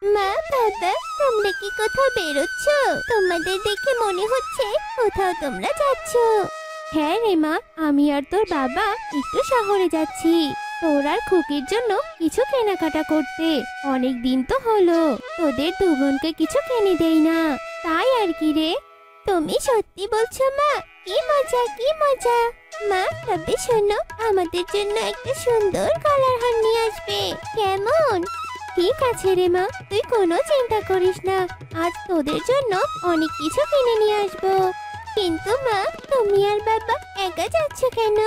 মা বাবা, তোমরা কি কোথাও বেরোচ্ছ? তোমাদের দেখে মনে হচ্ছে কোথাও তোমরা যাচ্ছ। হ্যাঁ রে মা, আমি আর তোর বাবা একটু শহরে যাচ্ছি তোর আর খুকির জন্য কিছু কেনাকাটা করতে। অনেক দিন তো হলো তোদের দু বোনকে কিছু কিনে দেই না, তাই আর কি রে। তুমি সত্যি বলছো মা? কি মজা কি মজা। মা তবে শোনো, আমাদের জন্য একটা সুন্দর গলার হার নিয়ে আসবে, কেমন? ঠিক আছে রে মা, তুই কোনো চিন্তা করিস না, আজ তোদের জন্য অনেক কিছু কিনে নিয়ে আসবো। কিন্তু মা, তুমি আর বাবা একা যাচ্ছ কেন?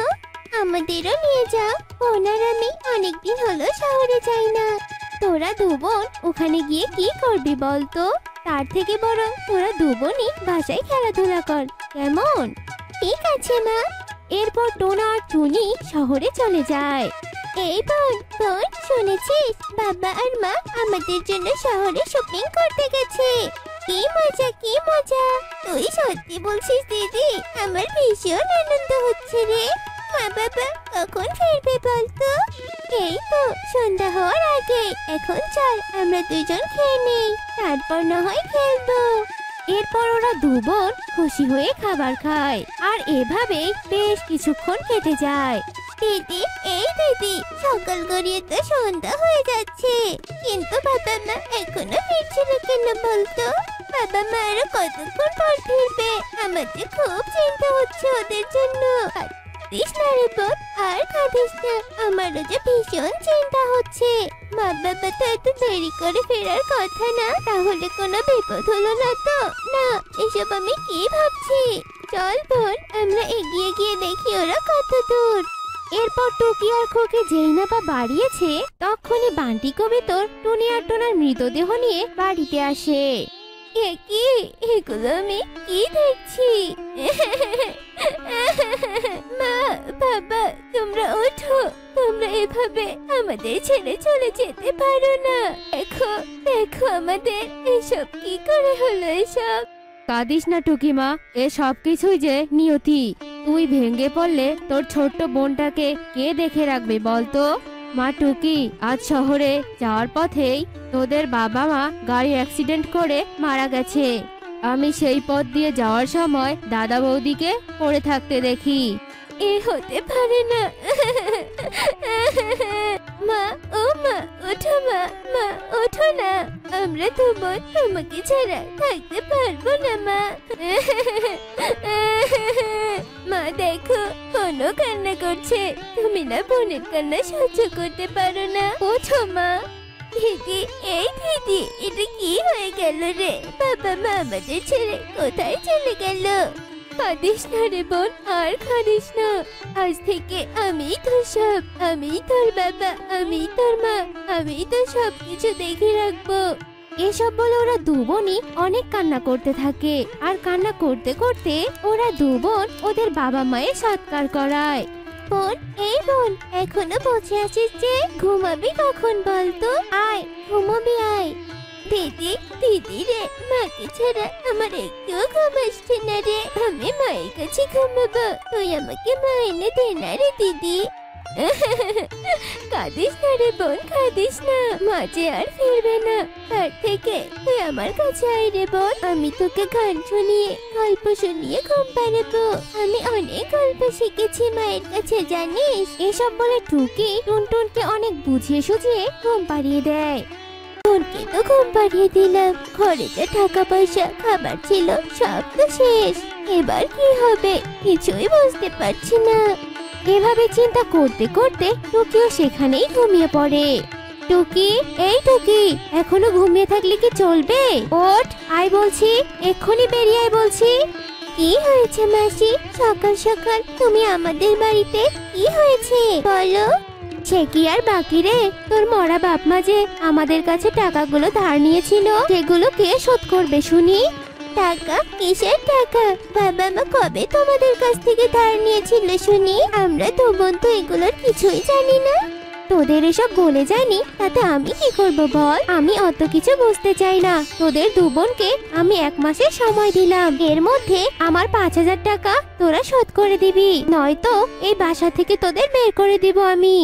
আমাদেরও নিয়ে যাও, বোন আর আমি অনেকদিন হলো শহরে যাই না। তোরা দু বোন ওখানে গিয়ে কি করবি বলতো? তার থেকে বরং তোরা দু বোনই বাসায় খেলাধুলা কর, কেমন? ঠিক আছে মা। এরপর টোনা আর টুনি শহরে চলে যায়। এই বোন বোন, শুনেছিস বাবা আর মা আমাদের জন্য শহরে শপিং করতে গেছে। কি মজা কি মজা। তুই সত্যি বলছিস দিদি? আমার ভীষণ আনন্দ হচ্ছে রে। মা বাবা কখন ফিরবে বলতো? এই তো সন্ধ্যা হওয়ার আগে। এখন চল আমরা দুজন খেয়ে নেই, তারপর না হয় খেলবো। এরপর ওরা দু বোন খুশি হয়ে খাবার খায়, আর এভাবেই বেশ কিছুক্ষণ কেটে যায়। দিদি, এই দিদি, সকাল গড়িয়ে তো সন্ধ্যা হয়ে যাচ্ছে, কিন্তু বাবা মা এখনো ফিরছে না কেন বলতো? বাবা মা আরো কতক্ষণ পর ফিরবে? আমার যে খুব চিন্তা হচ্ছে ওদের জন্য। কাঁদিস না রে বোন, আর কাঁদিস না, আমারও যে ভীষণ চিন্তা হচ্ছে। মা বাবা তো এত দেরি করে ফেরার কথা না, তাহলে কোনো বিপদ হলো না তো? না, এসব আমি কি ভাবছি। চল বোন, আমরা এগিয়ে গিয়ে দেখি ওরা কত দূর। এরপর টুকি আর খুকি যেই না পা বাড়িয়েছে, তখনই বান্টি কবিতর টুনি আর টোনার মৃতদেহ নিয়ে বাড়িতে আসে। এ কি, এগুলো আমি কি দেখছি? মা বাবা, তোমরা ওঠো, তোমরা এভাবে আমাদের ছেড়ে চলে যেতে পারো না। দেখো দেখো আমাদের, এসব কি করে হলো এসব? কাঁদিস না টুকিমা, এ সব কিছুই যে নিয়তি। তুই ভেঙে পড়লে তোর ছোট্ট বোনটাকে কে দেখে রাখবে বলতো? মা টুকি, আজ শহরে যাওয়ার পথেই তোদের বাবা মা গাড়ি অ্যাক্সিডেন্ট করে মারা গেছে। আমি সেই পথ দিয়ে যাওয়ার সময় দাদা বৌদিকে পড়ে থাকতে দেখি। এ হতে পারে না। মা, ও মা, ওঠো মা, মা ওঠো না, আমরা তো বোন তোমাকে ছাড়া থাকতে পারবো না মা। মা দেখো, কোনো কান্না করছে, তুমি না বোনের কান্না সহ্য করতে পারো না? ওঠো মা। দিদি, এই দিদি, এটা কি হয়ে গেল রে? বাবা মা আমাদের ছেড়ে কোথায় চলে গেল? কাঁদিস না রে বোন, আর কাঁদিস না। আজ থেকে আমি তোর সব, আমি তোর বাবা, আমি তোর মা, আমি তোর সবকিছু দেখে রাখবো। এসব বলে ওরা দু বোনই অনেক কান্না করতে থাকে, আর কান্না করতে করতে ওরা দু বোন ওদের বাবা মায়ের সৎকার করায়। বোন, এই বোন, এখনো বসে আছিস যে? ঘুমাবি কখন বলতো? আয় ঘুমাবি, আয়। দিদি, দিদি রে, মাকে ছাড়া আমার একটুও ঘুম আসছে না রে। আমি মায়ের কাছে ঘুমাবো, তুই আমাকে মা এনে দে না রে দিদি। কাঁদিস না রে বোন, কাঁদিস না, মা যে আর ফিরবে না। তার থেকে তুই আমার কাছে আয় রে বোন, আমি তোকে গান শুনিয়ে গল্প শুনিয়ে ঘুম পাড়াবো। আমি অনেক গল্প শিখেছি মায়ের কাছে, জানিস? এসব বলে টুকি টুনটুনকে অনেক বুঝিয়ে সুঝিয়ে ঘুম পাড়িয়ে দেয়। বোনকে তো ঘুম পাড়িয়ে দিলাম, ঘরে যা টাকা পয়সা খাবার ছিল সব তো শেষ, এবার কি হবে কিছুই বুঝতে পারছি না। এভাবে চিন্তা করতে করতে টুকিও সেখানেই ঘুমিয়ে পড়ে। টুকি, এই টুকি, এখনো ঘুমিয়ে থাকলে কি চলবে? ওঠ, আয় বলছি, এক্ষুনি বেরিয়ে আয় বলছি। কি হয়েছে মাসি? সকাল সকাল তুমি আমাদের বাড়িতে? কি হয়েছে বলো? সে কি আর বাকি রে, তোর মরা বাপ মা যে আমাদের কাছে টাকাগুলো ধার নিয়েছিল, সেগুলো কে শোধ করবে শুনি? টাকা? কিসের টাকা? বাবা মা কবে তোমাদের কাছ থেকে ধার নিয়েছিল শুনি? আমরা তো বোন তো এগুলোর কিছুই জানি না। তোদের এসব বলে যায়নি, তাতে আমি কি করব বল? আমি অত কিছু বুঝতে চাই না। তোদের দু বোনকে আমি 1 মাসের সময় দিলাম, এর মধ্যে আমার 5,000 টাকা তোরা শোধ করে দিবি, নয়তো এই বাসা থেকে তোদের বের করে দিব আমি।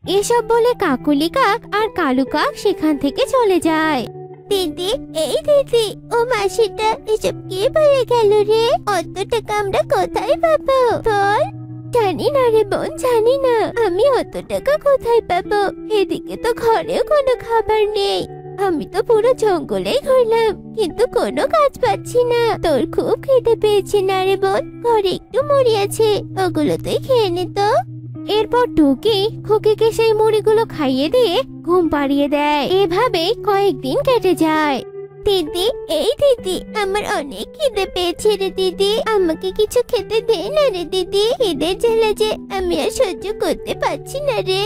এসব বলে কাকুলি কাক আর কালু কাক সেখান থেকে চলে যায়। দিদি, এই দিদি, ও মাসিটা এসব কি বলে গেল রে? অত টাকা আমরা কোথায় পাবো বল? জানি না রে বোন, জানি না। আমি অত টাকা কোথায় পাবো? এদিকে তো ঘরেও কোনো খাবার নেই। আমি তো পুরো জঙ্গলেই ঘুরলাম, কিন্তু কোনো কাজ পাচ্ছি না। তোর খুব খিদে পেয়েছে না রে বোন? ঘরে একটু মুড়ি আছে, ওগুলো তুই খেয়ে নে তো। এরপর টুকি খুকিকে সেই মুড়িগুলো খাইয়ে দিয়ে ঘুম পাড়িয়ে দেয়। এভাবে কয়েকদিন কেটে যায়। দিদি, এই দিদি, আমার অনেক খিদে পেয়েছে রে দিদি। আমাকে কিছু খেতে দে না রে দিদি। খিদের জ্বালা যে আমি আর সহ্য করতে পারছি না রে।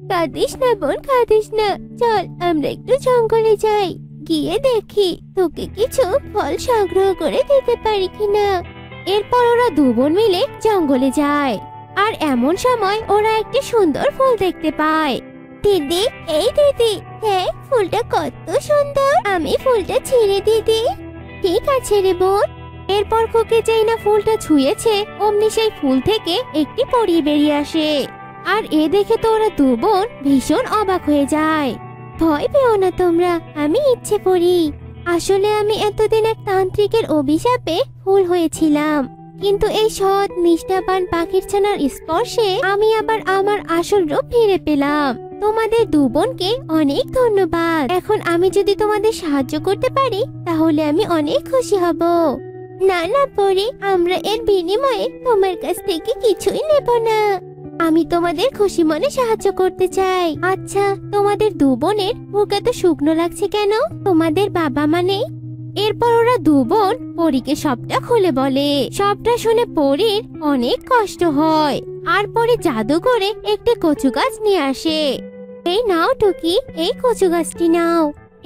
কাঁদিস না বোন, কাঁদিস না। চল আমরা একটু জঙ্গলে যাই, গিয়ে দেখি তোকে কিছু ফল সংগ্রহ করে দিতে পারি কিনা। এরপর ওরা দু বোন মিলে জঙ্গলে যায়। আর এমন সময় ওরা একটি সুন্দর ফুল দেখতে পায়। দিদি, এই দিদি, হ্যাঁ ফুলটা কত সুন্দর। আমি ফুলটা ছিঁড়ে দিদি। ঠিক আছে রে বোন। এরপর খুকি যেই না ফুলটা ছুঁয়েছে, অমনি সেই ফুল থেকে একটি পরী বেরিয়ে আসে। আর এ দেখে তো ওরা দু বোন ভীষণ অবাক হয়ে যায়। ভয় পেও না তোমরা, আমি ইচ্ছে করি। আসলে আমি এতদিন এক তান্ত্রিকের অভিশাপে ফুল হয়েছিলাম, কিন্তু এই সৎ নিষ্ঠাবান পাখির ছানার স্পর্শে আমি আবার আমার আসল রূপ ফিরে পেলাম। তোমাদের দু বোনকে অনেক ধন্যবাদ। এখন আমি যদি তোমাদের সাহায্য করতে পারি তাহলে আমি অনেক খুশি হব। না না পরি, আমরা এর বিনিময়ে তোমার কাছ থেকে কিছুই নেব না। আমি তোমাদের খুশি মনে সাহায্য করতে চাই। আচ্ছা, তোমাদের দু বোনের মুখ এত শুকনো লাগছে কেন? তোমাদের বাবা মানে? এরপর ওরা দু বোন পরীকে সবটা খুলে বলে। সবটা শুনে পরীর অনেক কষ্ট হয়। আর পরে জাদু করে একটি কচু গাছ নিয়ে আসে। এই নাও টুকি, এই কচু গাছটি নাও।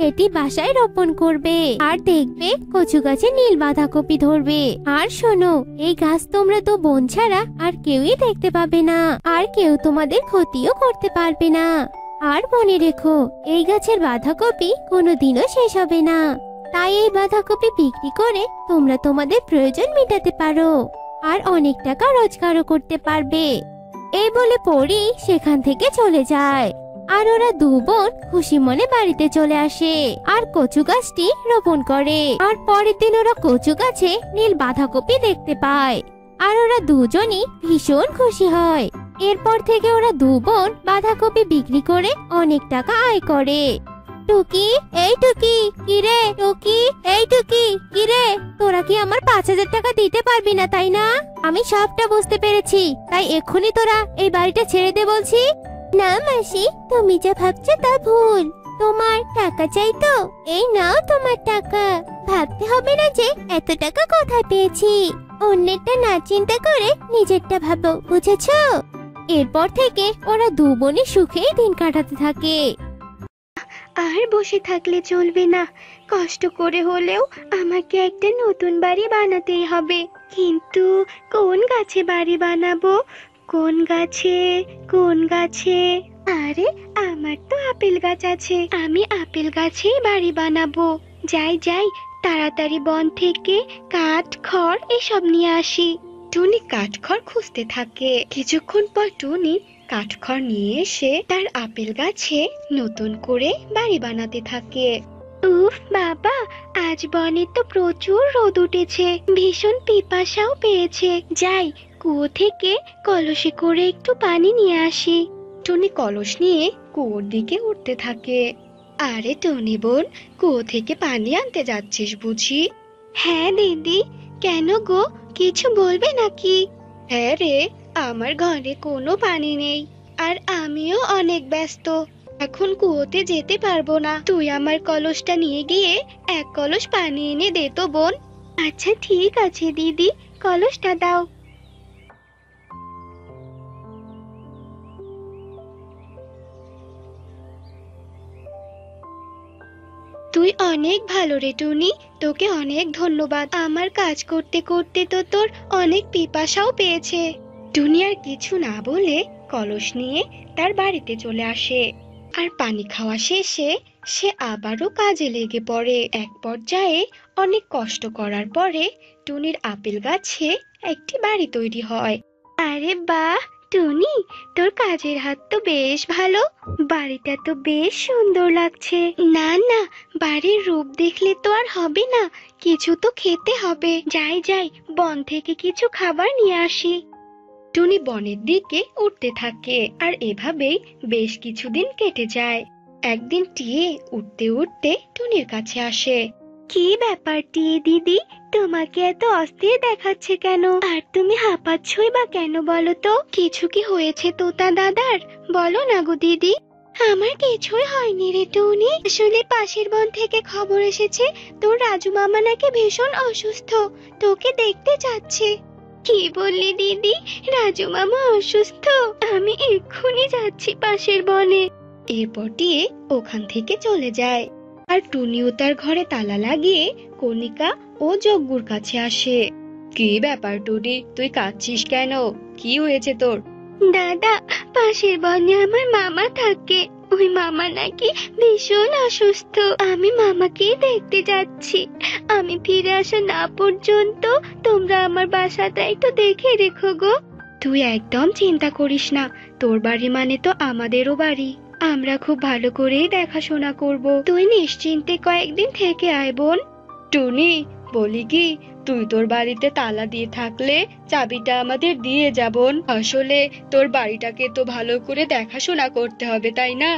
এটি বাসায় রোপণ করবে, আর দেখবে কচু গাছে নীল বাঁধাকপি ধরবে। আর শোনো, এই গাছ তোমরা তো বোন ছাড়া আর কেউই দেখতে পাবে না, আর কেউ তোমাদের ক্ষতিও করতে পারবে না। আর মনে রেখো, এই গাছের বাঁধাকপি কোনোদিনও শেষ হবে না। তাই এই বাঁধাকপি বিক্রি করে তোমরা তোমাদের প্রয়োজন মেটাতে পারো, আর অনেক টাকা রোজগারও করতে পারবে। এই বলে পরী সেখান থেকে চলে যায়। আর ওরা দু বোন খুশি মনে বাড়িতে চলে আসে আর কচু গাছটি রোপণ করে। আর পরের দিন ওরা কচু গাছে নীল বাঁধাকপি দেখতে পায়, আর ওরা দুজনই ভীষণ খুশি হয়। এরপর থেকে ওরা দু বোন বাঁধাকপি বিক্রি করে অনেক টাকা আয় করে। টুকি, এই টুকি, কিরে? টুকি, এই টুকি, কিরে? তোরা কি আমার 5,000 টাকা দিতে পারবি না, তাই না? আমি সবটা বুঝতে পেরেছি, তাই এক্ষুনি তোরা এই বাড়িটা ছেড়ে দে বলছি। না মাসি, তুমি যা ভাবছো তা ভুল। তোমার টাকা চাই তো? এই নাও তোমার টাকা। ভাবতে হবে না যে এত টাকা কোথায় পেয়েছি। অন্যেরটা না চিন্তা করে নিজেরটা ভাবো, বুঝেছো? এরপর থেকে ওরা দু বোনে সুখেই দিন কাটাতে থাকে। আর বসে থাকলে চলবে না। কষ্ট করে হলেও আমাকে একটা নতুন বাড়ি বানাতেই হবে। কিন্তু কোন গাছে বাড়ি বানাবো? কোন গাছে? কোন গাছে? আরে, আমার তো আপেল গাছ আছে। আমি আপেল গাছেই বাড়ি বানাবো। যাই যাই, তাড়াতাড়ি বন থেকে কাঠ, খড় এসব নিয়ে আসি। টুনি কাঠখড় খুঁজতে থাকে। কিছুক্ষণ পর টুনি কাঠখড় নিয়ে এসে তার আপেল গাছে নতুন করে বাড়ি বানাতে থাকে। উফ বাবা, আজ বনে তো প্রচুর রোদ উঠেছে, ভীষণ পিপাসাও পেয়েছে। যাই, কুয়ো থেকে কলসে করে একটু পানি নিয়ে আসি। টুনি কলস নিয়ে কুয়োর দিকে উঠতে থাকে। আরে টুনি বোন, কুয়ো থেকে পানি আনতে যাচ্ছিস বুঝি? হ্যাঁ দিদি। কেন গো, কিছু বলবে নাকি? হ্যাঁ রে, আমার ঘরে কোনো পানি নেই, আর আমিও অনেক ব্যস্ত। এখন কুয়োতে যেতে পারবো না। তুই আমার কলসটা নিয়ে গিয়ে এক কলস পানি এনে দে তো বোন। আচ্ছা ঠিক আছে দিদি, কলসটা দাও। তুই অনেক ভালো রে টুনি, তোকে অনেক ধন্যবাদ। আমার কাজ করতে করতে তো তোর অনেক পিপাসাও পেয়েছে। টুনি আর কিছু না বলে কলস নিয়ে তার বাড়িতে চলে আসে। আর পানি খাওয়া শেষে সে আবারও কাজে লেগে পড়ে। এক পর্যায়ে অনেক কষ্ট করার পরে টুনির আপেল গাছে একটি বাড়ি তৈরি হয়। আরে বাহ, টুনি, তোর কাজের হাত তো বেশ ভালো। বাড়িটা তো বেশ সুন্দর লাগছে। না না, বাড়ির রূপ দেখলে তো আর হবে না, কিছু তো খেতে হবে। যাই যাই, বন থেকে কিছু খাবার নিয়ে আসি। টুনি বনের দিকে উঠতে থাকে আর এভাবেই বেশ কিছুদিন কেটে যায়। একদিন টিয়ে উঠতে উঠতে টুনির কাছে আসে। কি ব্যাপার টিয়ে দিদি, তোমাকে এত অস্থির দেখাচ্ছে কেন? আর তুমি হাঁপাচ্ছই বা কেন বলো তো? কিছু কি হয়েছে তোতা দাদার? বলো না গো দিদি। আমার কিছুই হয়নি রে টুনি, আসলে পাশের বন থেকে খবর এসেছে তোর রাজু মামা নাকি ভীষণ অসুস্থ, তোকে দেখতে চাচ্ছে। কি বললি দিদি, রাজু মামা অসুস্থ? আমি এক্ষুনি যাচ্ছি পাশের বনে। এরপর টিয়ে ওখান থেকে চলে যায় আর টুনিও তার ঘরে তালা লাগিয়ে কণিকা ও যজ্ঞুর কাছে আসে। কি ব্যাপার টুনি, তুই কাঁদছিস কেন? কি হয়েছে তোর? দাদা, পাশের বনে আমার মামা থাকে, ওই মামা নাকি ভীষণ অসুস্থ। আমি মামাকেই দেখতে যাচ্ছি। আমি ফিরে আসা না পর্যন্ত তোমরা আমার বাসাটা একটু দেখে রেখো গো। তুই একদম চিন্তা করিস না, তোর বাড়ি মানে তো আমাদেরও বাড়ি, আমরা খুব ভালো করেই দেখাশোনা করব। তুই নিশ্চিন্তে কয়েকদিন থেকে আয় বোন। টুনি, বলি কি, তুই তোর বাড়িতে তালা দিয়ে থাকলে চাবিটা আমাদের দিয়ে যাবন। আসলে তোর বাড়িটাকে তো ভালো করে দেখাশোনা করতে হবে, তাই না?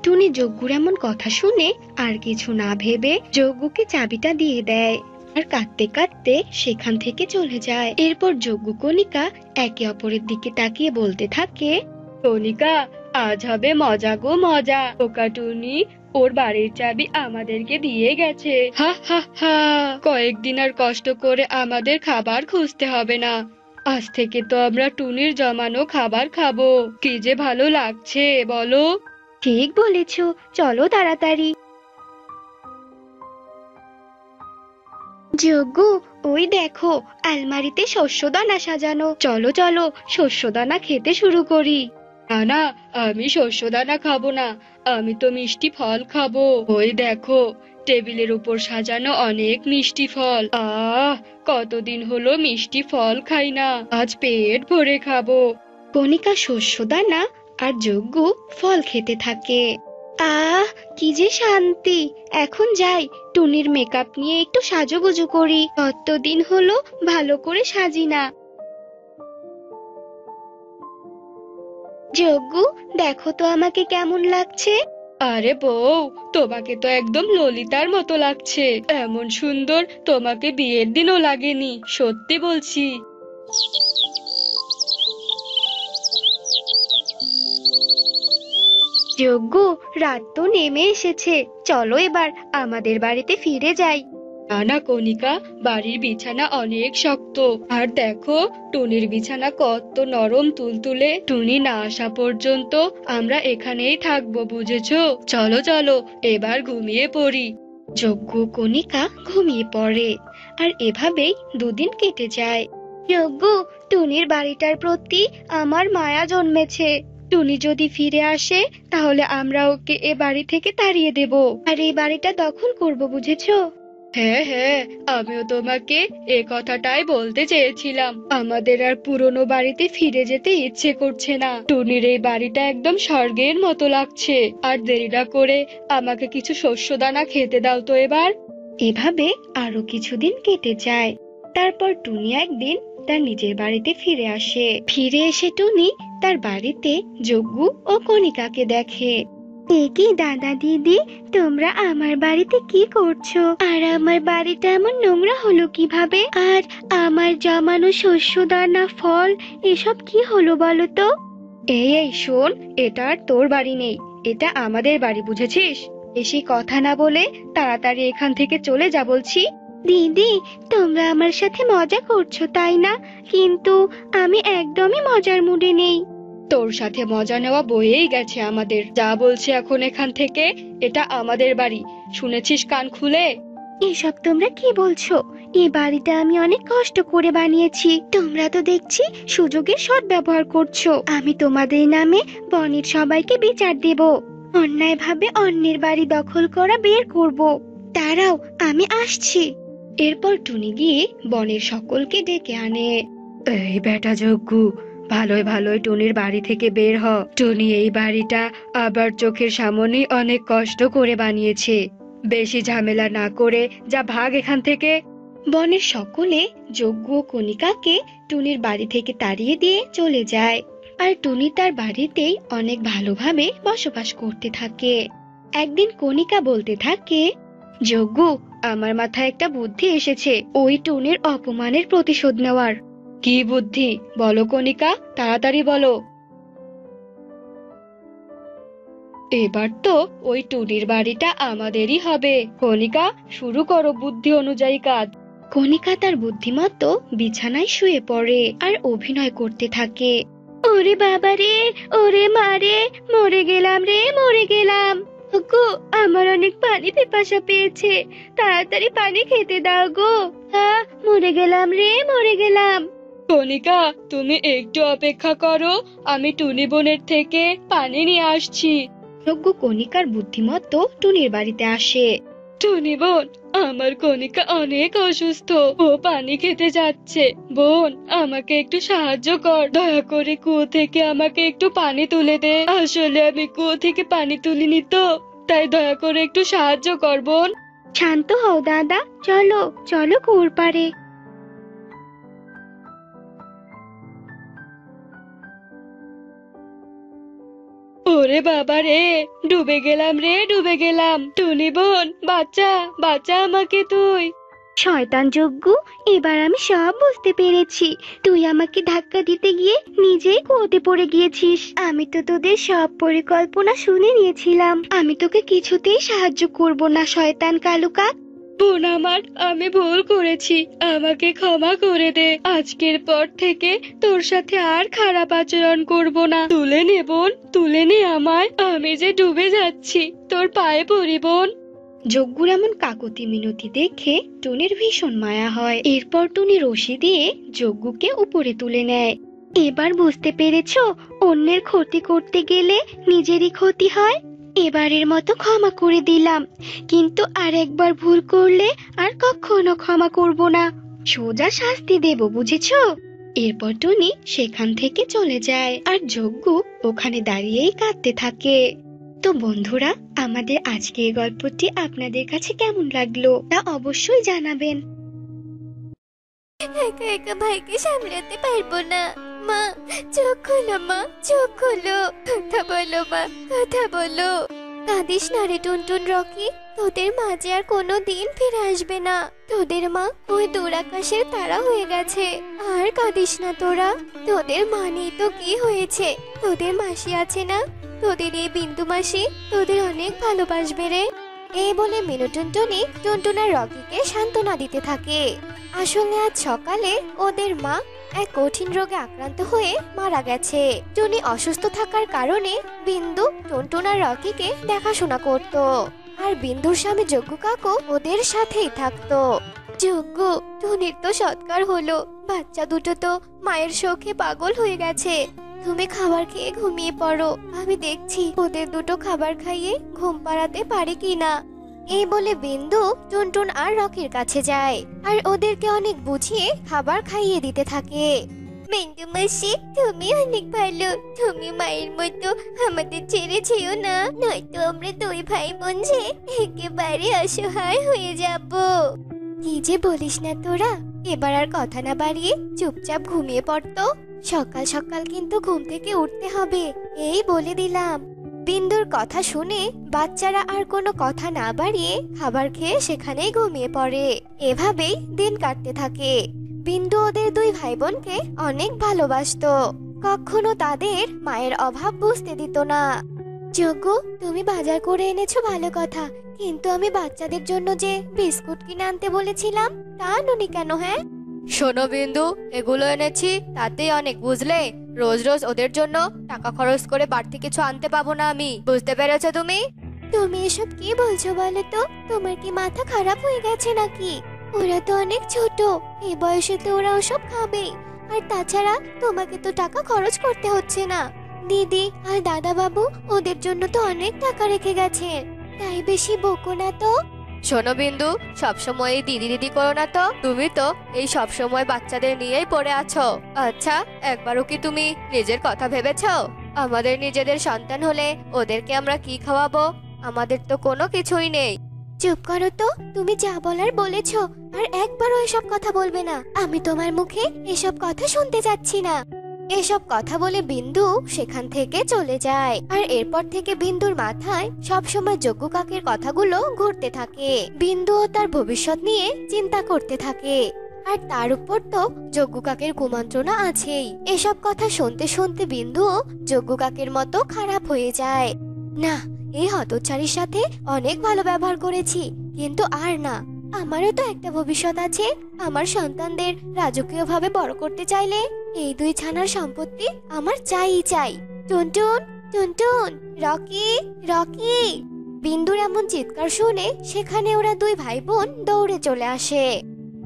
টুনি যজ্ঞুর এমন কথা শুনে আর কিছু না ভেবে যজ্ঞুকে চাবিটা দিয়ে দেয় আর কাঁদতে কাঁদতে সেখান থেকে চলে যায়। এরপর যজ্ঞ কণিকা একে অপরের দিকে তাকিয়ে বলতে থাকে, কণিকা, আজ হবে মজা গো মজা। ওকা টুনি ওর বাড়ির চাবি আমাদেরকে দিয়ে গেছে। হা হা হা, কয়েকদিন আর কষ্ট করে আমাদের খাবার খুঁজতে হবে না। আজ থেকে তো আমরা টুনির জমানো খাবার খাবো। কি যে ভালো লাগছে বলো। ঠিক বলেছো, চলো তাড়াতাড়ি। যজ্ঞ, ওই দেখো আলমারিতে শস্যদানা সাজানো, চলো চলো শস্যদানা খেতে শুরু করি। না না, আমি শস্যদানা খাবো না, আমি তো মিষ্টি ফল খাবো। ওই দেখো টেবিলের উপর সাজানো অনেক মিষ্টি ফল। কতদিন হলো মিষ্টি ফল খাই না, আজ পেট ভরে খাবো। কণিকা শস্যদানা আর যজ্ঞ ফল খেতে থাকে। কি যে শান্তি। এখন যাই, টুনির মেকআপ নিয়ে একটু সাজুগুজু করি, কতদিন হলো ভালো করে সাজি না। যজ্ঞ, দেখো তো আমাকে কেমন লাগছে। আরে বউ, তোমাকে তো একদম ললিতার মতো লাগছে। এমন সুন্দর তোমাকে বিয়ের দিনও লাগেনি, সত্যি বলছি। যজ্ঞ, রাত তো নেমে এসেছে, চলো এবার আমাদের বাড়িতে ফিরে যাই। না না কণিকা, বাড়ির বিছানা অনেক শক্ত, আর দেখো টুনির বিছানা কত নরম তুলতুলে। টুনি না আসা পর্যন্ত আমরা এখানেই থাকবো, বুঝেছো? চলো চলো এবার ঘুমিয়ে পড়ি। যজ্ঞ কণিকা ঘুমিয়ে পড়ে আর এভাবেই দুদিন কেটে যায়। যজ্ঞ, টুনির বাড়িটার প্রতি আমার মায়া জন্মেছে। টুনি যদি ফিরে আসে তাহলে আমরা ওকে এ বাড়ি থেকে তাড়িয়ে দেব আর এই বাড়িটা দখল করব, বুঝেছো? হ্যাঁ হ্যাঁ, আমিও তোমাকে এ কথাটাই বলতে চেয়েছিলাম। আমাদের আর পুরনো বাড়িতে ফিরে যেতে ইচ্ছে করছে না। টুনির এই বাড়িটা একদম স্বর্গের মতো লাগছে। আর দেরি না করে আমাকে কিছু শস্যদানা খেতে দাও তো এবার। এভাবে আরো কিছুদিন কেটে যায়। তারপর টুনি একদিন তার নিজের বাড়িতে ফিরে আসে। ফিরে এসে টুনি তার বাড়িতে যজ্ঞ ও কণিকাকে দেখে। কি দাদা দিদি, তোমরা আমার বাড়িতে কি করছো? আর আমার বাড়িটা এমন নোংরা হলো কিভাবে? আর আমার জমানো শস্যদানা ফল এসব কি হলো বলো তো? এই শোন, এটা আর তোর বাড়ি নেই, এটা আমাদের বাড়ি, বুঝেছিস? বেশি কথা না বলে তাড়াতাড়ি এখান থেকে চলে যা বলছি। দিদি, তোমরা আমার সাথে মজা করছো তাই না? কিন্তু আমি একদমই মজার মুডে নেই। তোর সাথে মজা নেওয়া বয়েই গেছে আমাদের। যা বলছি এখন এখান থেকে, এটা আমাদের বাড়ি, শুনেছিস কান খুলে? এসব তোমরা কি বলছো? এই বাড়িটা আমি অনেক কষ্ট করে বানিয়েছি, তোমরা তো দেখছি সুযোগের সদ্ব্যবহার করছো। আমি তোমাদের নামে বনের সবাইকে বিচার দেব, অন্যায়ভাবে অন্যের বাড়ি দখল করা বের করব। দাঁড়াও, আমি আসছি। এরপর টুনি গিয়ে বনের সকলকে ডেকে আনে। এই বেটা যজ্ঞ, ভালোই ভালোই টুনির বাড়ি থেকে বের হ। টুনি এই বাড়িটা আবার চোখের সামনেই অনেক কষ্ট করে বানিয়েছে। বেশি ঝামেলা না করে যা, ভাগ এখান থেকে। বনের সকলে যজ্ঞ ও কণিকাকে টুনির বাড়ি থেকে তাড়িয়ে দিয়ে চলে যায়। আর টুনি তার বাড়িতেই অনেক ভালোভাবে বসবাস করতে থাকে। একদিন কণিকা বলতে থাকে, যজ্ঞ, আমার মাথায় একটা বুদ্ধি এসেছে ওই টুনির অপমানের প্রতিশোধ নেওয়ার। কি বুদ্ধি বলো কণিকা, তাড়াতাড়ি বলো। এবার তো ওই টুনির বাড়িটা আমাদেরই হবে। কণিকা, শুরু করো বুদ্ধি অনুযায়ী কাজ। কণিকা তার বুদ্ধিমতো বিছানায় শুয়ে পড়ে আর অভিনয় করতে থাকে। ওরে বাবা রে, ওরে মা রে, মরে গেলাম রে, মরে গেলাম। গো, আমার অনেক পানি পিপাসা পেয়েছে, তাড়াতাড়ি পানি খেতে দাও গো। মরে গেলাম রে, মরে গেলাম। কণিকা, তুমি একটু অপেক্ষা করো, আমি টুনি বোনের থেকে পানি নিয়ে আসছি। যজ্ঞ কণিকার বুদ্ধিমতো টুনির বাড়িতে আসে। টুনি বোন, আমার কণিকা অনেক অসুস্থ, ও পানি খেতে যাচ্ছে। বোন, আমাকে একটু সাহায্য কর, দয়া করে কুয়ো থেকে আমাকে একটু পানি তুলে দে। আসলে আমি কুয়ো থেকে পানি তুলিনি তো, তাই দয়া করে একটু সাহায্য কর বোন। শান্ত হও দাদা, চলো চলো কুয়োর পাড়ে। ওরে বাবা রে, ডুবে গেলাম রে, ডুবে গেলাম। টুনি বোন, বাঁচা বাঁচা আমাকে তুই। শয়তান যজ্ঞ, এবার আমি সব বুঝতে পেরেছি। তুই আমাকে ধাক্কা দিতে গিয়ে নিজেই কুয়োতে পড়ে গিয়েছিস। আমি তো তোদের সব পরিকল্পনা শুনে নিয়েছিলাম। আমি তোকে কিছুতেই সাহায্য করব না, শয়তান কালুকা। বোন আমার, আমি ভুল করেছি, আমাকে ক্ষমা করে দে। আজকের পর থেকে তোর সাথে আর খারাপ আচরণ করব না। তুলে নে বোন, তুলে নে আমায়, আমি যে ডুবে যাচ্ছি, তোর পায়ে পড়ি বোন। যজ্ঞুর এমন কাকুতি মিনতি দেখে টুনির ভীষণ মায়া হয়। এরপর টুনি রশি দিয়ে যজ্ঞুকে উপরে তুলে নেয়। এবার বুঝতে পেরেছো, অন্যের ক্ষতি করতে গেলে নিজেরই ক্ষতি হয়। এবারের মতো ক্ষমা করে দিলাম, কিন্তু আর একবার ভুল করলে আর কখনো ক্ষমা করব না। সোজা শাস্তি দেব, বুঝেছো? এরপর টুনি সেখান থেকে চলে যায় আর যজ্ঞ ওখানে দাঁড়িয়েই কাঁদতে থাকে। তো বন্ধুরা, আমাদের আজকের গল্পটি আপনাদের কাছে কেমন লাগলো তা অবশ্যই জানাবেন। একা একা ভাইকে সামলাতে পারবো না। মা, চোখ খোলো মা, চোখ খোলো, কথা বলো মা, কথা বলো। কাঁদিস না রে টুনটুন রকি, তোদের মা যে আর কোনো দিন ফিরে আসবে না। তোদের মা ওই দূর আকাশের তারা হয়ে গেছে। আর কাঁদিস না তোরা, তোদের মা নেই তো কি হয়েছে, তোদের মাসি আছে না, তোদের এই বিন্দু মাসি তোদের অনেক ভালোবাসবে রে। এই বলে মিনু টুনটুনি টুনটুন আর রকিকে সান্ত্বনা দিতে থাকে। আসলে আজ সকালে ওদের মা এক কঠিন রোগে আক্রান্ত হয়ে মারা গেছে। টুনি অসুস্থ থাকার কারণে বিন্দু টুনটুন আর রকিকে দেখাশোনা করত, আর বিন্দুর স্বামী যজ্ঞ কাকু ওদের সাথেই থাকতো। যজ্ঞ, টুনির তো সৎকার হলো, বাচ্চা দুটো তো মায়ের শোকে পাগল হয়ে গেছে। তুমি খাবার খেয়ে ঘুমিয়ে পড়ো, আমি দেখছি ওদের দুটো খাবার খাইয়ে ঘুম পাড়াতে পারি কিনা। এই বলে বিন্দু টুনটুন আর রকির কাছে যায় আর ওদেরকে অনেক বুঝিয়ে খাবার খাইয়ে দিতে থাকে। বিন্দু মাসি, তুমি অনেক ভালো, তুমি মায়ের মতো আমাদের ছেড়ে যেও না, নয়তো আমরা দুই ভাই বোন যে একেবারে অসহায় হয়ে যাব। কি যে বলিস না তোরা, এবার আর কথা না বাড়িয়ে চুপচাপ ঘুমিয়ে পড়তো। সকাল সকাল কিন্তু ঘুম থেকে উঠতে হবে, এই বলে দিলাম। বিন্দুর কথা শুনে বাচ্চারা আর কোনো কথা না বাড়িয়ে খাবার খেয়ে সেখানেই ঘুমিয়ে পড়ে। এভাবেই দিন কাটতে থাকে। বিন্দু ওদের দুই ভাই বোনকে অনেক ভালোবাসতো, কখনো তাদের মায়ের অভাব বুঝতে দিত না। যজ্ঞ, তুমি বাজার করে এনেছো ভালো কথা, কিন্তু আমি বাচ্চাদের জন্য যে বিস্কুট কিনে আনতে বলেছিলাম তা আনোনি কেন? হ্যাঁ শোনো বিন্দু, এগুলো এনেছি তাতেই অনেক, বুঝলে? রোজ রোজ ওদের জন্য টাকা খরচ করে বাড়তি কিছু আনতে পাবো না আমি, বুঝতে পেরেছো তুমি? তুমি এসব কি বলছো বলো তো? তোমার কি মাথা খারাপ হয়ে গেছে নাকি? ওরা তো অনেক ছোট, এই বয়সে তো ওরা ওসব খাবে। আর তাছাড়া তোমাকে তো টাকা খরচ করতে হচ্ছে না। দিদি আর দাদা বাবু ওদের জন্য তো অনেক টাকা রেখে গেছেন, তাই বেশি বকো না তো। শোনো বিন্দু, সবসময় এই দিদি দিদি করো না তো। তুমি তো এই সবসময় বাচ্চাদের নিয়েই পড়ে আছো। আচ্ছা, একবারও কি তুমি নিজের কথা ভেবেছো? আমাদের নিজেদের সন্তান হলে ওদেরকে আমরা কি খাওয়াবো? আমাদের তো কোনো কিছুই নেই। চুপ করো তো, তুমি যা বলার বলেছো, আর একবারও এসব কথা বলবে না। আমি তোমার মুখে এসব কথা শুনতে যাচ্ছি না। এসব কথা বলে বিন্দু সেখান থেকে চলে যায়। আর এরপর থেকে বিন্দুর মাথায় সবসময় যজ্ঞ কাকের কথাগুলো ঘুরতে থাকে। বিন্দুও তার ভবিষ্যৎ নিয়ে চিন্তা করতে থাকে। আর তার উপর তো যজ্ঞ কাকের কুমন্ত্রণা আছেই। এসব কথা শুনতে শুনতে বিন্দুও যজ্ঞ কাকের মতো খারাপ হয়ে যায়। না, এই হতচ্ছাড়ির সাথে অনেক ভালো ব্যবহার করেছি, কিন্তু আর না। আমারও তো একটা ভবিষ্যৎ আছে। আমার সন্তানদের রাজকীয়ভাবে বড় করতে চাইলে এই দুই ছানার সম্পত্তি আমার চাই চাই। টুনটুন, টুনটুন, রকি, রকি। বিন্দুর এমন চিৎকার শুনে সেখানে ওরা দুই ভাই বোন দৌড়ে চলে আসে।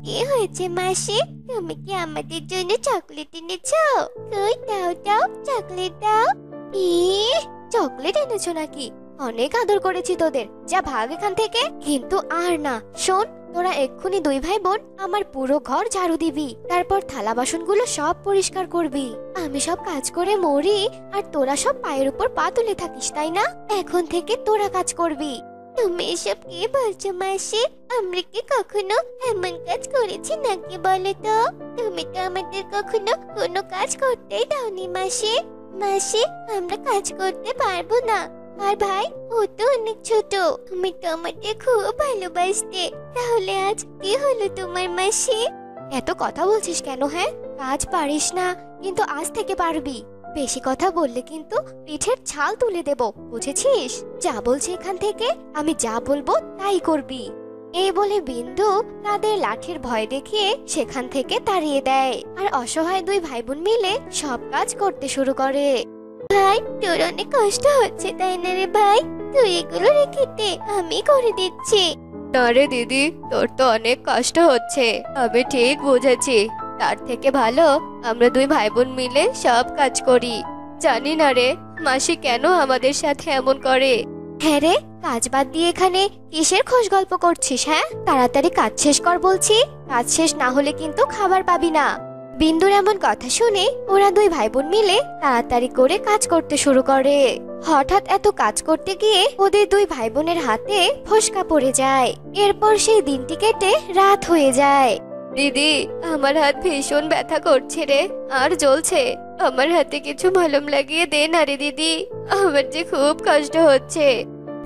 কি হয়েছে মাসি? তুমি কি আমাদের জন্য চকলেট এনেছো? কই দাও দাও, চকলেট দাও। চকলেট এনেছো নাকি? অনেক আদর করেছি তোদের, যা ভাগ এখান থেকে। কিন্তু আর না, শোন, তোরা এক্ষুনি দুই ভাই বোন আমার পুরো ঘর ঝাড়ু দিবি, তারপর থালা বাসনগুলো সব পরিষ্কার করবি। আমি সব কাজ করে মরি আর তোরা সব পায়ের উপর পা তুলে থাকিস, তাই না? এখন থেকে তোরা কাজ করবি। তুমি এসব কি বলছো মাসি? আমরা কি কখনো এমন কাজ করেছি নাকি বলো তো? তুমি তো আমাদের কখনো কোনো কাজ করতেই দাওনি মাসি। মাসি, আমরা কাজ করতে পারবো না। আর ভাই, ও তো অনেক ছোট। তুমি তো আমাকে খুব ভালোবাসতে, তাহলে আজ কি হলো তোমার মাসি? এত কথা বলছিস কেন? হ্যাঁ, কাজ পারিস না, কিন্তু আজ থেকে পারবি। বেশি কথা বললে কিন্তু পিঠের ছাল তুলে দেব, বুঝেছিস? যা বলছি এখান থেকে, আমি যা বলবো তাই করবি। এই বলে বিন্দু তাদের লাঠির ভয় দেখিয়ে সেখান থেকে তাড়িয়ে দেয়। আর অসহায় দুই ভাই বোন মিলে সব কাজ করতে শুরু করে। ভাই, তোর অনেক কষ্ট হচ্ছে তাই না রে ভাই? তুই এগুলো রেখে দে, আমি করে দিচ্ছি। না রে দিদি, তোর তো অনেক কষ্ট হচ্ছে, আমি ঠিক বুঝেছি। তার থেকে ভালো আমরা দুই ভাই বোন মিলে সব কাজ করি। জানি না রে মাসি কেন আমাদের সাথে এমন করে। হ্যাঁ রে, কাজ বাদ দিয়ে এখানে কিসের খোশ গল্প করছিস? হ্যাঁ, তাড়াতাড়ি কাজ শেষ কর বলছি। কাজ শেষ না হলে কিন্তু খাবার পাবি না। বিন্দুর এমন কথা শুনে ওরা দুই ভাই বোন মিলে তাড়াতাড়ি করে কাজ করতে শুরু করে। হঠাৎ এত কাজ করতে গিয়ে ওদের দুই ভাই বোনের হাতে ফোসকা পড়ে যায়। এরপর সেই দিনটি কেটে রাত হয়ে যায়। দিদি, আমার হাত ভীষণ ব্যথা করছে রে, আর জ্বলছে। আমার হাতে কিছু মলম লাগিয়ে দে না রে দিদি, আমার যে খুব কষ্ট হচ্ছে।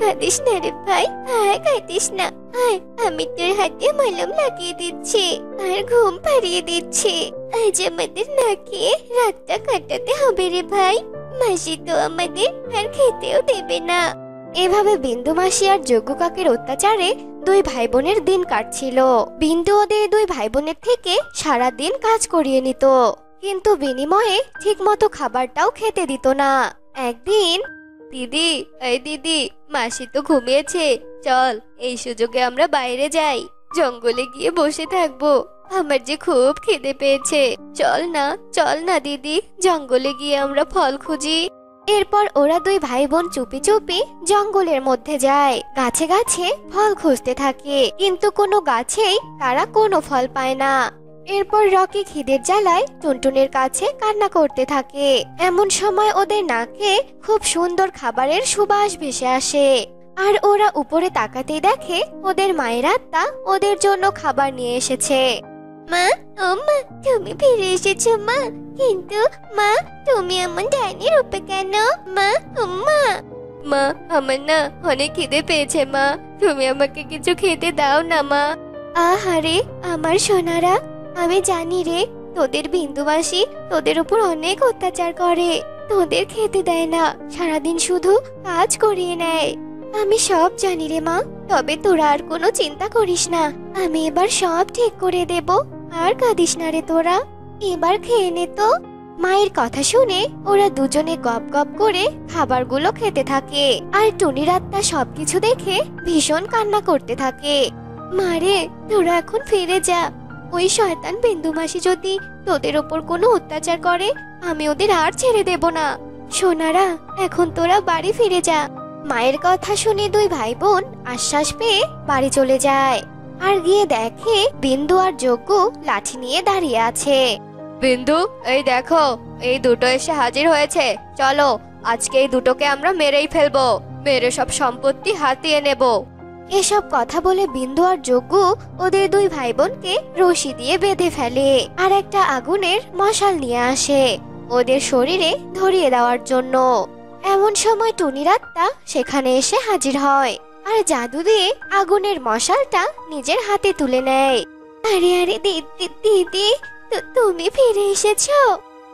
কাঁদিস না রে ভাই, আর কাঁদিস না। আয়, আমি তোর হাতে মলম লাগিয়ে দিচ্ছি আর ঘুম পাড়িয়ে দিচ্ছি। আজ আমাদের না খেয়ে রাতটা কাটাতে হবে রে ভাই। মাসি তো আমাদের আর খেতেও দেবে না। এভাবে বিন্দু মাসি আর যজ্ঞ কাকের অত্যাচারে দুই ভাই বোনের দিন কাটছিল। বিন্দু ওদের দুই ভাই বোনের থেকে সারা দিন কাজ করিয়ে নিত, কিন্তু বিনিময়ে ঠিক মতো খাবারটাও খেতে দিত না। একদিন, দিদি, এই দিদি, মাসি তো ঘুমিয়েছে, চল এই সুযোগে আমরা বাইরে যাই, জঙ্গলে গিয়ে বসে থাকবো। আমার যে খুব খিদে পেয়েছে, চল না, চল না দিদি, জঙ্গলে গিয়ে আমরা ফল খুঁজি। এরপর ওরা দুই ভাই বোন চুপি চুপি জঙ্গলের মধ্যে যায়। গাছে গাছে ফল খুঁজতে থাকে, কিন্তু কোনো গাছেই তারা কোনো ফল পায় না। এরপর রকি খিদের জ্বালায় টুনটুনের কাছে কান্না করতে থাকে। এমন সময় ওদের নাকে খুব সুন্দর খাবারের সুবাস ভেসে আসে। আর ওরা উপরে তাকাতেই দেখে ওদের মায়ের আত্মা ওদের জন্য খাবার নিয়ে এসেছে। মা, ও মা, তুমি ফিরে এসেছো মা। কিন্তু মা, তুমি এমন ডাইনি রূপে কেন? মা, মা। মা, আমার না অনেক খিদে পেয়েছে মা, তুমি আমাকে কিছু খেতে দাও না মা। আহারে আমার সোনারা, আমি জানি রে, তোদের বিন্দুবাসী তোদের উপর অনেক অত্যাচার করে, তোদের খেতে দেয় না, সারাদিন শুধু কাজ করিয়ে নেয়। আমি সব জানি রে মা, তবে তোরা আর কোনো চিন্তা করিস না, আমি এবার সব ঠিক করে দেব। আর কাঁদিস না রে তোরা, এবার খেয়ে নে তো। মায়ের কথা শুনে ওরা দুজনে গপ গপ করে খাবারগুলো খেতে থাকে। আর টুনির আত্মা সবকিছু দেখে ভীষণ কান্না করতে থাকে। মারে, তোরা এখন ফিরে যা। ওই শয়তান বিন্দু মাসি যদি তোদের ওপর কোনো অত্যাচার করে, আমি ওদের আর ছেড়ে দেব না। সোনারা, এখন তোরা বাড়ি ফিরে যা। মায়ের কথা শুনে দুই ভাই বোন আশ্বাস পেয়ে বাড়ি চলে যায় আর গিয়ে দেখে বিন্দু আর যজ্ঞ লাঠি নিয়ে দাঁড়িয়ে আছে। বিন্দু, এই দেখো, এই দুটো এসে হাজির হয়েছে। চলো, আজকে এই দুটোকে আমরা মেরেই ফেলবো, মেরে সব সম্পত্তি হাতিয়ে নেব। এসব কথা বলে বিন্দু আর যজ্ঞ ওদের দুই ভাই বোনকে রশি দিয়ে বেঁধে ফেলে আর একটা আগুনের মশাল নিয়ে আসে ওদের শরীরে ধরিয়ে দেওয়ার জন্য। এমন সময় টুনির আত্মা সেখানে এসে হাজির হয় আর জাদু দিয়ে আগুনের মশালটা নিজের হাতে তুলে নেয়। আরে আরে দিদি দিদি, তুমি ফিরে এসেছো?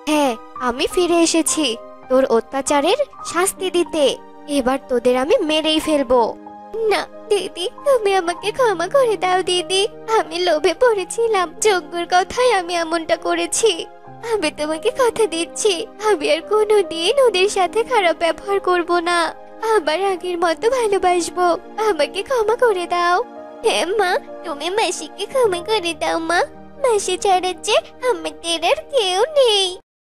হ্যাঁ, আমি ফিরে এসেছি তোর অত্যাচারের শাস্তি দিতে। এবার তোদের আমি মেরেই ফেলবো। না দিদি, তুমি আমাকে ক্ষমা করে দাও দিদি। আমি লোভে পড়েছিলাম, যজ্ঞর কথাই আমি এমনটা করেছি। আমি তোমাকে কথা দিচ্ছি আমি আর কোনোদিন ওদের সাথে খারাপ ব্যবহার করব না। আবার আগের মতো ভালোবাসবো। আমাকে ক্ষমা করে দাও। হ্যাঁ মা, তুমি মাসিকে ক্ষমা করে দাও মা। মাসি ছাড়া যে আমাদের আর কেউ নেই।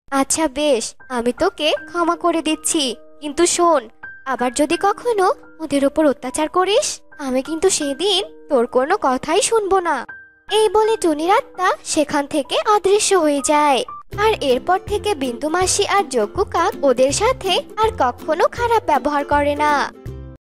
আচ্ছা বেশ, আমি তোকে ক্ষমা করে দিচ্ছি, কিন্তু শোন, আবার যদি কখনো ওদের উপর অত্যাচার করিস, আমি কিন্তু সেদিন তোর কোনো কথাই শুনবো না। এই বলে টুনির আত্মা সেখান থেকে অদৃশ্য হয়ে যায়। আর এরপর থেকে বিন্দু মাসি আর যজ্ঞ কাক ওদের সাথে আর কখনো খারাপ ব্যবহার করে না।